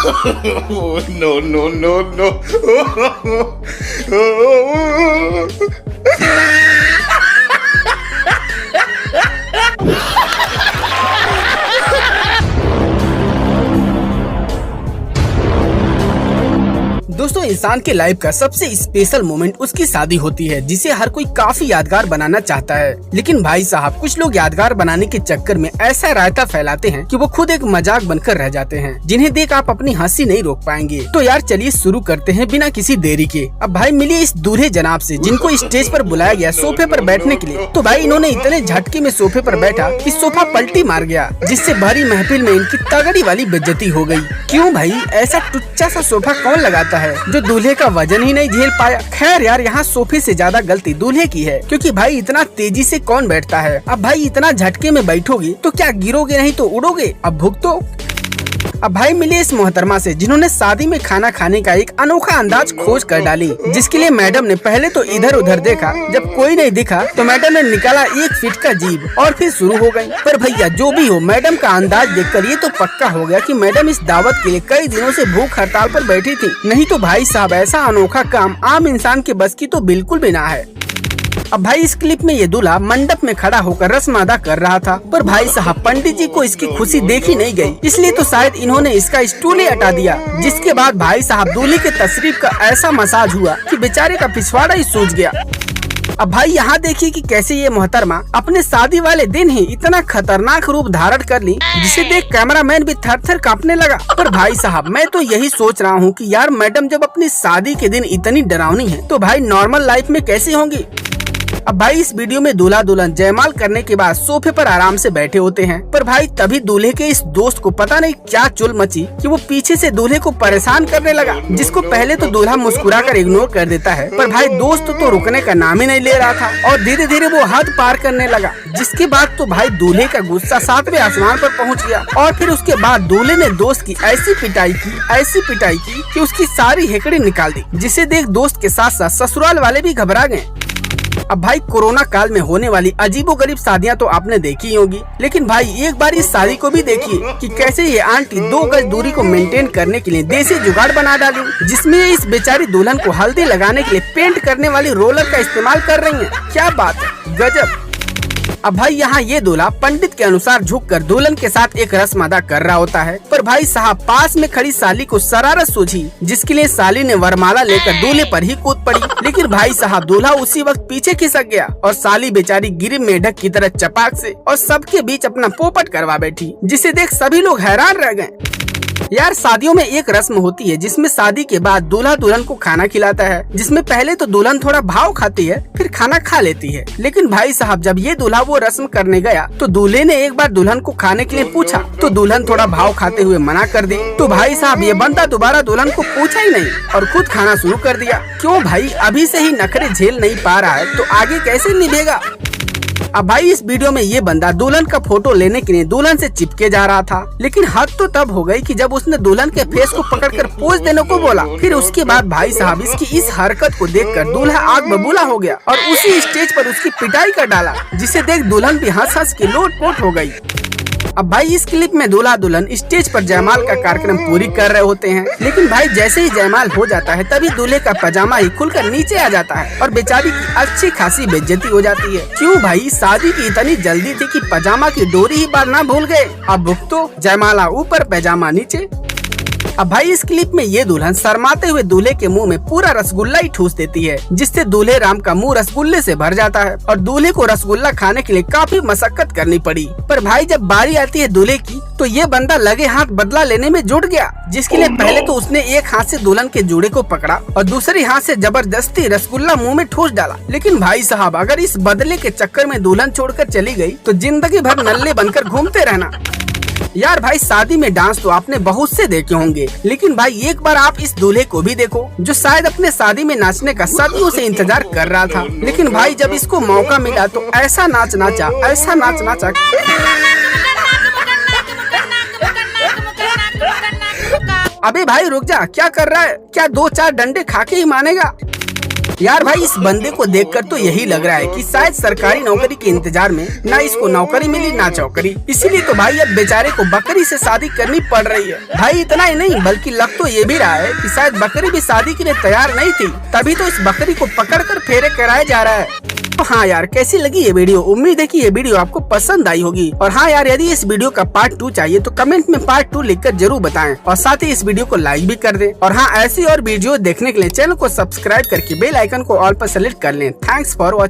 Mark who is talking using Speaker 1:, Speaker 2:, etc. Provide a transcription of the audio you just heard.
Speaker 1: No, no, no, no.
Speaker 2: दोस्तों, इंसान के लाइफ का सबसे स्पेशल मोमेंट उसकी शादी होती है, जिसे हर कोई काफी यादगार बनाना चाहता है। लेकिन भाई साहब, कुछ लोग यादगार बनाने के चक्कर में ऐसा रायता फैलाते हैं कि वो खुद एक मजाक बनकर रह जाते हैं, जिन्हें देख आप अपनी हंसी नहीं रोक पाएंगे। तो यार चलिए शुरू करते हैं बिना किसी देरी के। अब भाई मिलिए इस दूल्हे जनाब से, जिनको स्टेज पर बुलाया गया सोफे पर बैठने के लिए। तो भाई इन्होंने इतने झटके में सोफे पर बैठा कि सोफा पलटी मार गया, जिससे भरी महफिल में इनकी तगड़ी वाली बेइज्जती हो गई। क्यों भाई, ऐसा टुच्चा सा सोफा कौन लगाता है जो दूल्हे का वजन ही नहीं झेल पाया। खैर यार, यहाँ सोफे से ज्यादा गलती दूल्हे की है, क्योंकि भाई इतना तेजी से कौन बैठता है। अब भाई इतना झटके में बैठोगे तो क्या गिरोगे नहीं तो उड़ोगे। अब भुगतो। अब भाई मिले इस मोहतरमा से, जिन्होंने शादी में खाना खाने का एक अनोखा अंदाज खोज कर डाली, जिसके लिए मैडम ने पहले तो इधर उधर देखा। जब कोई नहीं दिखा तो मैडम ने निकाला 1 फीट का जीभ और फिर शुरू हो गई। पर भैया जो भी हो, मैडम का अंदाज देखकर ये तो पक्का हो गया कि मैडम इस दावत के लिए कई दिनों से भूख हड़ताल पर बैठी थी। नहीं तो भाई साहब, ऐसा अनोखा काम आम इंसान के बस की तो बिल्कुल भी ना है। अब भाई इस क्लिप में ये दूल्हा मंडप में खड़ा होकर रस्म अदा कर रहा था, पर भाई साहब पंडित जी को इसकी खुशी देखी नहीं गई, इसलिए तो शायद इन्होंने इसका स्टूल ही हटा दिया। जिसके बाद भाई साहब दूल्हे के तशरीफ का ऐसा मसाज हुआ कि बेचारे का पिछवाड़ा ही सूज गया। अब भाई यहाँ देखिए कि कैसे ये मोहतरमा अपने शादी वाले दिन ही इतना खतरनाक रूप धारण कर ली, जिसे देख कैमरामैन भी थर थर कांपने लगा। पर भाई साहब, मैं तो यही सोच रहा हूँ कि यार मैडम जब अपनी शादी के दिन इतनी डरावनी है, तो भाई नॉर्मल लाइफ में कैसी होंगी। अब भाई इस वीडियो में दूल्हा दुल्हन जयमाल करने के बाद सोफे पर आराम से बैठे होते हैं, पर भाई तभी दूल्हे के इस दोस्त को पता नहीं क्या चुल मची कि वो पीछे से दूल्हे को परेशान करने लगा, जिसको पहले तो दूल्हा मुस्कुराकर इग्नोर कर देता है, पर भाई दोस्त तो रुकने का नाम ही नहीं ले रहा था और धीरे धीरे वो हद पार करने लगा। जिसके बाद तो भाई दूल्हे का गुस्सा 7वें आसमान पर पहुँच गया और फिर उसके बाद दूल्हे ने दोस्त की ऐसी पिटाई की कि उसकी सारी हेकड़ी निकाल दी, जिसे देख दोस्त के साथ साथ ससुराल वाले भी घबरा गए। अब भाई कोरोना काल में होने वाली अजीबोगरीब शादियां तो आपने देखी होगी, लेकिन भाई एक बार इस शादी को भी देखिए कि कैसे ये आंटी 2 गज दूरी को मेंटेन करने के लिए देसी जुगाड़ बना डाली, जिसमें इस बेचारी दुल्हन को हल्दी लगाने के लिए पेंट करने वाली रोलर का इस्तेमाल कर रही है। क्या बात है, गजब। अब भाई यहाँ ये दूल्हा पंडित के अनुसार झुककर दुल्हन के साथ एक रस्म अदा कर रहा होता है, पर भाई साहब पास में खड़ी साली को शरारत सूझी, जिसके लिए साली ने वरमाला लेकर दूल्हे पर ही कूद पड़ी। लेकिन भाई साहब दूल्हा उसी वक्त पीछे खिसक गया और साली बेचारी गिरी मेढक की तरह चपाक से और सबके बीच अपना पोपट करवा बैठी, जिसे देख सभी लोग हैरान रह गए। यार शादियों में एक रस्म होती है जिसमें शादी के बाद दूल्हा दुल्हन को खाना खिलाता है, जिसमें पहले तो दुल्हन थोड़ा भाव खाती है, फिर खाना खा लेती है। लेकिन भाई साहब जब ये दूल्हा वो रस्म करने गया तो दूल्हे ने एक बार दुल्हन को खाने के लिए पूछा, तो दुल्हन थोड़ा भाव खाते हुए मना कर दी। तो भाई साहब ये बंदा दोबारा दुल्हन को पूछा ही नहीं और खुद खाना शुरू कर दिया। क्यों भाई, अभी से ही नखरे झेल नहीं पा रहा है तो आगे कैसे निभेगा। अब भाई इस वीडियो में ये बंदा दुल्हन का फोटो लेने के लिए दुल्हन से चिपके जा रहा था, लेकिन हद तो तब हो गई कि जब उसने दुल्हन के फेस को पकड़कर पोज देने को बोला। फिर उसके बाद भाई साहब इसकी इस हरकत को देखकर दूल्हा आग बबूला हो गया और उसी स्टेज पर उसकी पिटाई कर डाला, जिसे देख दुल्हन भी हंस हंस के लोटपोट हो गई। अब भाई इस क्लिप में दूल्हा दुल्हन स्टेज पर जयमाल का कार्यक्रम पूरी कर रहे होते हैं, लेकिन भाई जैसे ही जयमाल हो जाता है तभी दूल्हे का पजामा ही खुलकर नीचे आ जाता है और बेचारी की अच्छी खासी बेइज्जती हो जाती है। क्यों भाई, शादी की इतनी जल्दी थी कि पजामा की डोरी ही बांधना भूल गए। अब भुगतो, जयमाला ऊपर पैजामा नीचे। अब भाई इस क्लिप में ये दुल्हन शर्माते हुए दूल्हे के मुंह में पूरा रसगुल्ला ही ठूस देती है, जिससे दूल्हे राम का मुंह रसगुल्ले से भर जाता है और दूल्हे को रसगुल्ला खाने के लिए काफी मशक्कत करनी पड़ी। पर भाई जब बारी आती है दूल्हे की तो ये बंदा लगे हाथ बदला लेने में जुट गया, जिसके लिए पहले तो उसने एक हाथ से दुल्हन के जूड़े को पकड़ा और दूसरे हाथ से जबरदस्ती रसगुल्ला मुंह में ठूस डाला। लेकिन भाई साहब अगर इस बदले के चक्कर में दुल्हन छोड़कर चली गई तो जिंदगी भर नल्ले बनकर घूमते रहना। यार भाई शादी में डांस तो आपने बहुत से देखे होंगे, लेकिन भाई एक बार आप इस दूल्हे को भी देखो जो शायद अपने शादी में नाचने का सदियों से इंतजार कर रहा था, लेकिन भाई जब इसको मौका मिला तो ऐसा नाच नाचा। अबे भाई रुक जा, क्या कर रहा है, क्या 2-4 डंडे खा के ही मानेगा। यार भाई इस बंदे को देखकर तो यही लग रहा है कि शायद सरकारी नौकरी के इंतजार में ना इसको नौकरी मिली ना चौकरी, इसीलिए तो भाई अब बेचारे को बकरी से शादी करनी पड़ रही है। भाई इतना ही नहीं बल्कि लग तो ये भी रहा है कि शायद बकरी भी शादी के लिए तैयार नहीं थी, तभी तो इस बकरी को पकड़कर फेरे कराया जा रहा है। तो हाँ यार, कैसी लगी ये वीडियो? उम्मीद है कि ये वीडियो आपको पसंद आई होगी। और हाँ यार, यदि इस वीडियो का पार्ट 2 चाहिए तो कमेंट में पार्ट 2 लिखकर जरूर बताएं और साथ ही इस वीडियो को लाइक भी कर दें। और हाँ, ऐसी और वीडियो देखने के लिए चैनल को सब्सक्राइब करके बेल आइकन को ऑल पर सेलेक्ट कर लें। Thanks for watching.